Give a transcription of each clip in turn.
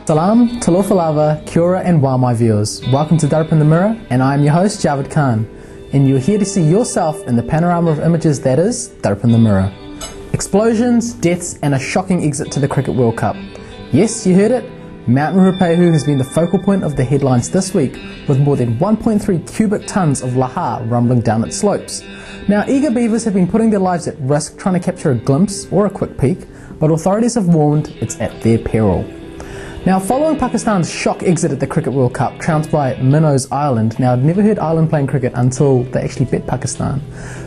Salam, Talofalava, Kia ora and wa my viewers. Welcome to Darp in the Mirror, and I am your host Javed Khan, and you're here to see yourself in the panorama of images that is Darp in the Mirror. Explosions, deaths and a shocking exit to the Cricket World Cup. Yes, you heard it, Mount Ruapehu has been the focal point of the headlines this week, with more than 1.3 cubic tonnes of lahar rumbling down its slopes. Now, eager beavers have been putting their lives at risk trying to capture a glimpse or a quick peek, but authorities have warned it's at their peril. Now, following Pakistan's shock exit at the Cricket World Cup, trounced by Minnows Island, now I'd never heard Ireland playing cricket until they actually bet Pakistan,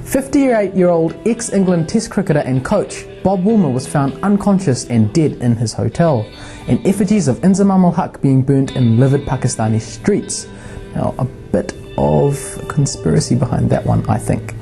58-year-old ex-England Test cricketer and coach Bob Woolmer was found unconscious and dead in his hotel, and effigies of Inzamam ul-Haq being burnt in livid Pakistani streets. Now, a bit of conspiracy behind that one, I think.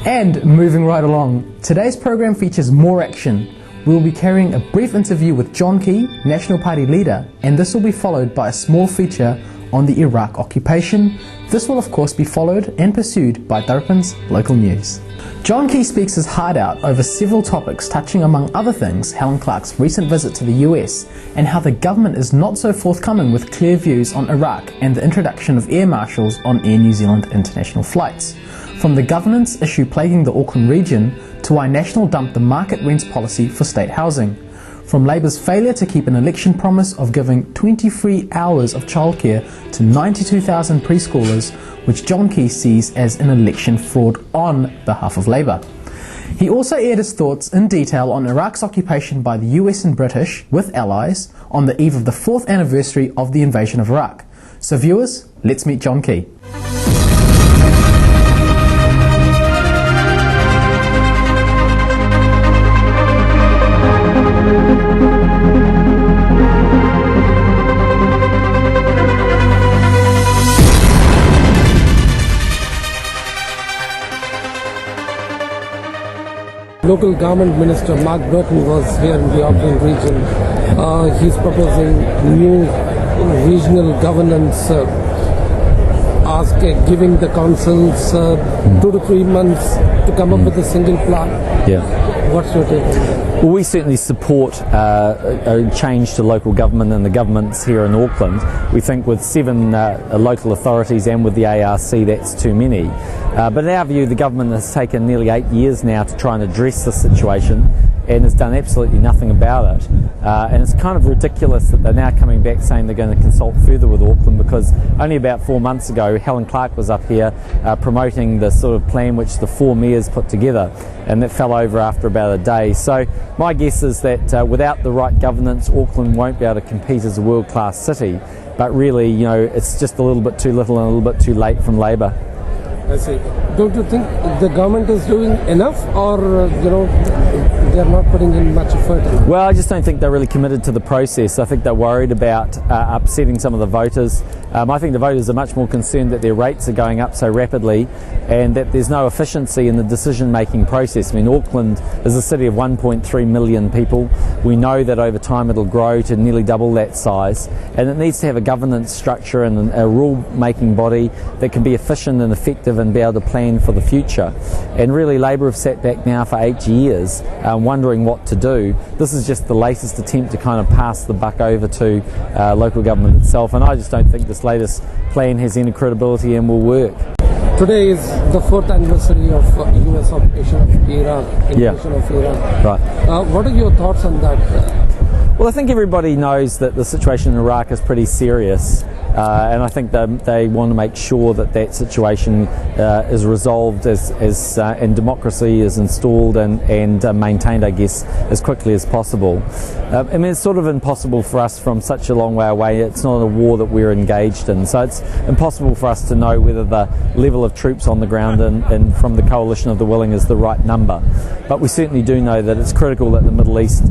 And moving right along, today's program features more action. We will be carrying a brief interview with John Key, National Party leader, and this will be followed by a small feature on the Iraq occupation. This will of course be followed and pursued by Darpin's local news. John Key speaks his heart out over several topics, touching among other things Helen Clark's recent visit to the US and how the government is not so forthcoming with clear views on Iraq and the introduction of air marshals on Air New Zealand international flights. From the governance issue plaguing the Auckland region to why National dumped the market rents policy for state housing. From Labour's failure to keep an election promise of giving 23 hours of childcare to 92,000 preschoolers, which John Key sees as an election fraud on behalf of Labour. He also aired his thoughts in detail on Iraq's occupation by the US and British, with allies, on the eve of the 4th anniversary of the invasion of Iraq. So viewers, let's meet John Key. Local government minister Mark Burton was here in the Auckland region. He's proposing new regional governance, giving the councils 2 to 3 months to come up with a single plan. Yeah. What's your take on that? Well, we certainly support a change to local government and the governments here in Auckland. We think with 7 local authorities and with the ARC that's too many. But in our view, the government has taken nearly 8 years now to try and address the situation and has done absolutely nothing about it. And it's kind of ridiculous that they're now coming back saying they're going to consult further with Auckland, because only about 4 months ago Helen Clark was up here promoting the sort of plan which the 4 mayors put together, and that fell over after about a day. So my guess is that without the right governance, Auckland won't be able to compete as a world-class city, but really, you know, it's just a little bit too little and a little bit too late from Labour. I see. Don't you think the government is doing enough, or they're not putting in much effort? Well, I just don't think they're really committed to the process. I think they're worried about upsetting some of the voters. I think the voters are much more concerned that their rates are going up so rapidly and that there's no efficiency in the decision-making process. I mean, Auckland is a city of 1.3 million people. We know that over time it'll grow to nearly double that size, and it needs to have a governance structure and a rule-making body that can be efficient and effective and be able to plan for the future. And really, Labour have sat back now for 8 years wondering what to do. This is just the latest attempt to kind of pass the buck over to local government itself, and I just don't think this latest plan has any credibility and will work. Today is the 4th anniversary of US occupation of Iraq, invasion of Iraq. Right. What are your thoughts on that? Well, I think everybody knows that the situation in Iraq is pretty serious, and I think they want to make sure that that situation is resolved and democracy is installed and maintained, I guess, as quickly as possible. I mean, it's sort of impossible for us from such a long way away. It's not a war that we're engaged in, so it's impossible for us to know whether the level of troops on the ground and from the coalition of the willing is the right number. But we certainly do know that it's critical that the Middle East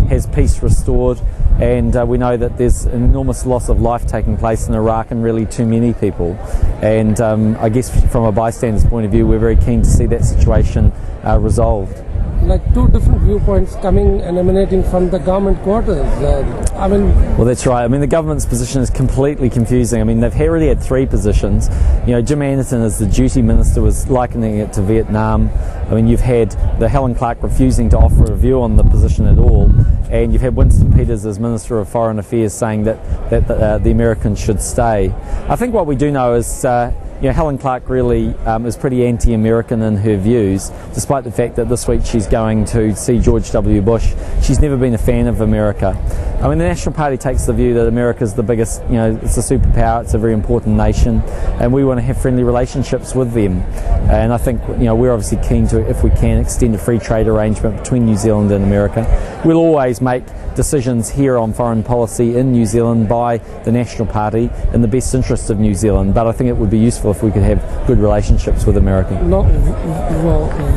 has peace restored, and we know that there's an enormous loss of life taking place in Iraq, and really too many people. And I guess from a bystander's point of view, we're very keen to see that situation resolved. like two different viewpoints coming and emanating from the government quarters. Well, that's right. I mean, the government's position is completely confusing. I mean, they've already had three positions. You know, Jim Anderson as the duty minister was likening it to Vietnam. I mean, you've had the Helen Clark refusing to offer a view on the position at all, and you've had Winston Peters as Minister of Foreign Affairs saying that the Americans should stay. I think what we do know is Helen Clark really is pretty anti-American in her views, despite the fact that this week she's going to see George W. Bush. She's never been a fan of America. I mean, the National Party takes the view that America's the biggest, it's a superpower, it's a very important nation, and we want to have friendly relationships with them. And I think, we're obviously keen to, if we can, extend a free trade arrangement between New Zealand and America. We'll always make decisions here on foreign policy in New Zealand by the National Party in the best interest of New Zealand, but I think it would be useful if we could have good relationships with America. Well,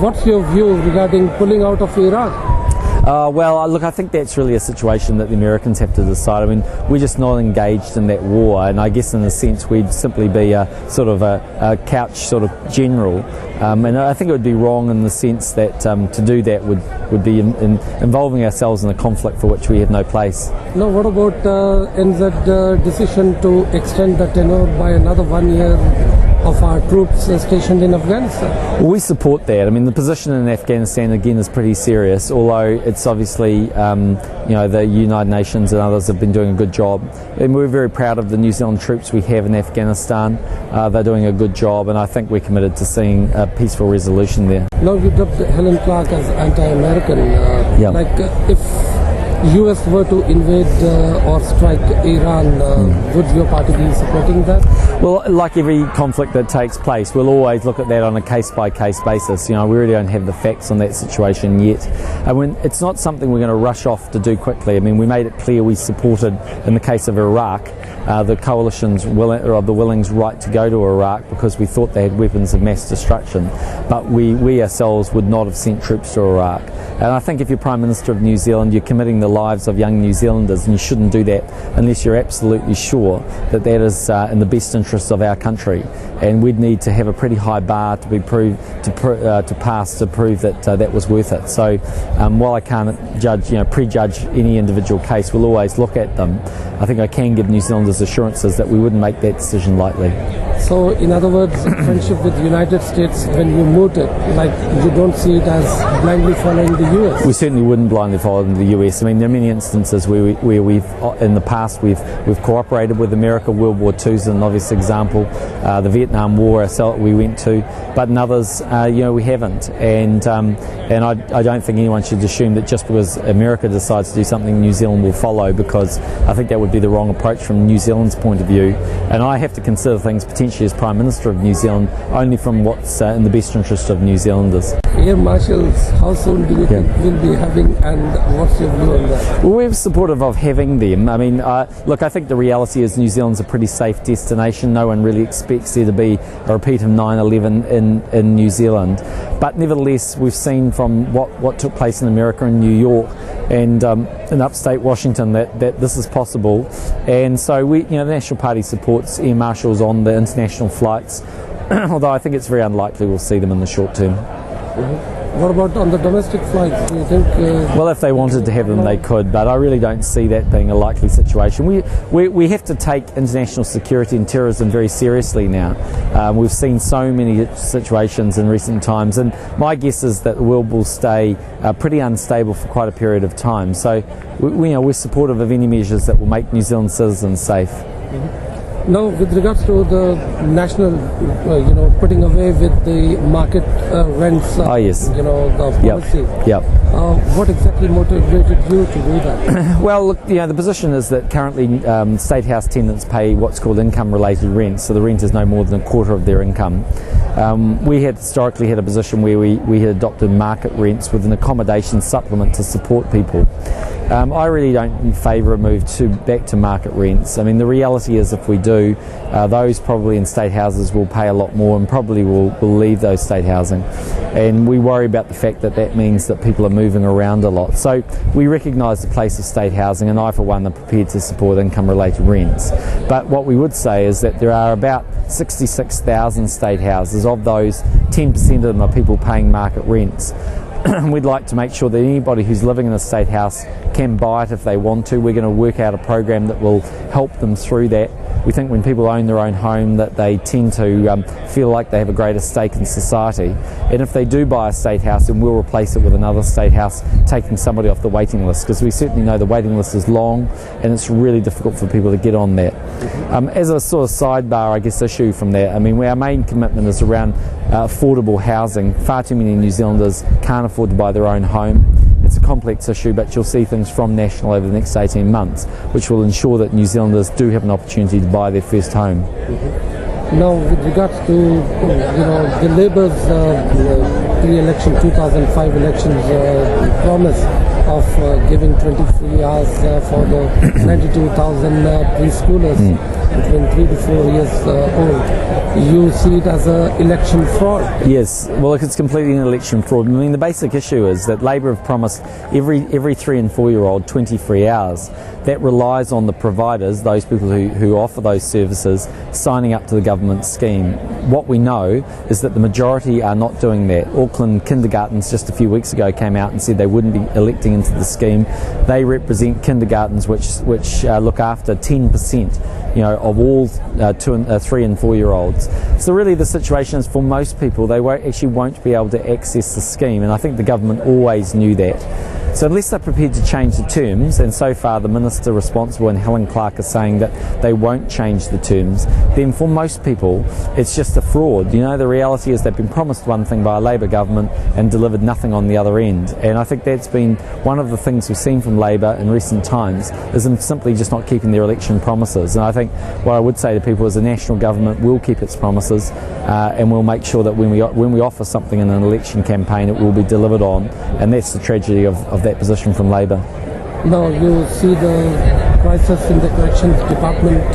what's your view regarding pulling out of Iraq? Look, I think that's really a situation that the Americans have to decide. I mean, we're just not engaged in that war, and I guess in a sense we'd simply be a sort of a couch sort of general. And I think it would be wrong in the sense that to do that would be involving ourselves in a conflict for which we have no place. Now, what about NZ decision to extend the tenure by another 1 year of our troops stationed in Afghanistan? Well, we support that. I mean, the position in Afghanistan again is pretty serious, although it's obviously the United Nations and others have been doing a good job, and we're very proud of the New Zealand troops we have in Afghanistan. They're doing a good job, and I think we're committed to seeing a peaceful resolution there. Now, you dubbed Helen Clark as anti-American. If US were to invade or strike Iran, would your party be supporting that? Well, like every conflict that takes place, we'll always look at that on a case-by-case basis. We really don't have the facts on that situation yet. It's not something we're going to rush off to do quickly. I mean, we made it clear we supported, in the case of Iraq, the coalition's the Willings' right to go to Iraq because we thought they had weapons of mass destruction. But we ourselves would not have sent troops to Iraq. And I think if you're Prime Minister of New Zealand, you're committing the lives of young New Zealanders, and you shouldn't do that unless you're absolutely sure that that is in the best interests of our country. And we'd need to have a pretty high bar to be pass to prove that that was worth it. So while I can't prejudge any individual case, we'll always look at them. I think I can give New Zealanders assurances that we wouldn't make that decision lightly. So, in other words, friendship with the United States, when you moot it, you don't see it as blindly following the US? We certainly wouldn't blindly follow the US. I mean, there are many instances where we've in the past we've cooperated with America. World War II is an obvious example. The Vietnam War we went to, but in others, we haven't. And I don't think anyone should assume that just because America decides to do something, New Zealand will follow, because I think that would be the wrong approach from New Zealand's point of view. And I have to consider things potentially as Prime Minister of New Zealand only from what's in the best interest of New Zealanders. Air Marshals, how soon do you think we'll be having, and what's your view on that? Well, we're supportive of having them. I mean, look, I think the reality is New Zealand's a pretty safe destination. No one really expects there to be a repeat of 9/11 in New Zealand. But nevertheless, we've seen from what took place in America and New York and in upstate Washington that this is possible. And so the National Party supports air marshals on the international flights, although I think it's very unlikely we'll see them in the short term. What about on the domestic flights? Do you think? Well, if they wanted to have them, they could, but I really don't see that being a likely situation. We have to take international security and terrorism very seriously now. We've seen so many situations in recent times, and my guess is that the world will stay pretty unstable for quite a period of time. So we're supportive of any measures that will make New Zealand citizens safe. Now, with regards to the national, putting away with the market rents, yes. The policy. Yep. What exactly motivated you to do that? Well, look, the position is that currently state house tenants pay what's called income-related rent, so the rent is no more than a quarter of their income. We had historically had a position where we had adopted market rents with an accommodation supplement to support people. I really don't favour a move back to market rents. I mean, the reality is if we do, those probably in state houses will pay a lot more and probably will leave those state housing. And we worry about the fact that means that people are moving around a lot. So we recognise the place of state housing, and I for one am prepared to support income-related rents. But what we would say is that there are about 66,000 state houses. Of those, 10% of them are people paying market rents. We'd like to make sure that anybody who's living in a state house can buy it if they want to. We're going to work out a program that will help them through that. We think when people own their own home that they tend to feel like they have a greater stake in society, and if they do buy a state house, then we'll replace it with another state house, taking somebody off the waiting list, because we certainly know the waiting list is long and it's really difficult for people to get on that. As a sort of sidebar, I guess, issue from that, I mean, our main commitment is around affordable housing. Far too many New Zealanders can't afford to buy their own home. It's a complex issue, but you'll see things from National over the next 18 months which will ensure that New Zealanders do have an opportunity to buy their first home. Now, with regards to the Labour's pre-election 2005 elections promise of giving 23 hours for the 92,000 preschoolers between 3 to 4 years old, you see it as an election fraud? Yes, well, it's completely an election fraud. I mean, the basic issue is that Labor have promised every 3 and 4 year old 23 hours. That relies on the providers, those people who offer those services, signing up to the government scheme. What we know is that the majority are not doing that. Auckland kindergartens just a few weeks ago came out and said they wouldn't be electing into the scheme. They represent kindergartens which look after 10%, of all 3 and 4 year olds. So really the situation is, for most people, they won't be able to access the scheme, and I think the government always knew that. So unless they're prepared to change the terms, and so far the Minister responsible and Helen Clark are saying that they won't change the terms, then for most people it's just a fraud. The reality is they've been promised one thing by a Labor government and delivered nothing on the other end. And I think that's been one of the things we've seen from Labor in recent times, is them simply just not keeping their election promises. And I think what I would say to people is the national government will keep its promises, and we'll make sure that when we offer something in an election campaign, it will be delivered on, and that's the tragedy of that position from Labor. Now you see the crisis in the corrections department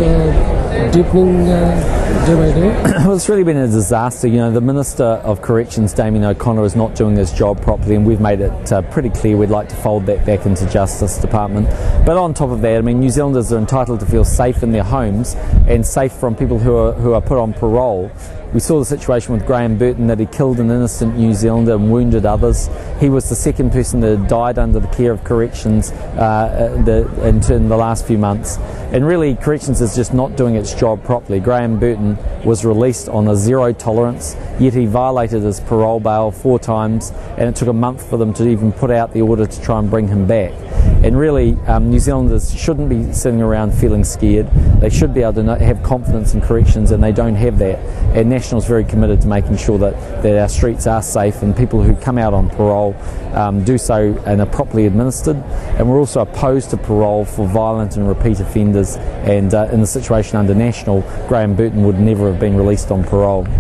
deepening day by day? Well, it's really been a disaster. The Minister of Corrections, Damien O'Connor, is not doing his job properly, and we've made it pretty clear we'd like to fold that back into Justice Department. But on top of that, I mean, New Zealanders are entitled to feel safe in their homes and safe from people who are put on parole. We saw the situation with Graham Burton, that he killed an innocent New Zealander and wounded others. He was the second person that had died under the care of corrections in the last few months. And really, corrections is just not doing its job properly. Graham Burton was released on a zero tolerance, yet he violated his parole bail 4 times, and it took a month for them to even put out the order to try and bring him back. And really, New Zealanders shouldn't be sitting around feeling scared. They should be able to have confidence in corrections, and they don't have that. And National's very committed to making sure that our streets are safe, and people who come out on parole do so and are properly administered. And we're also opposed to parole for violent and repeat offenders, and in the situation under National, Graham Burton would never have been released on parole.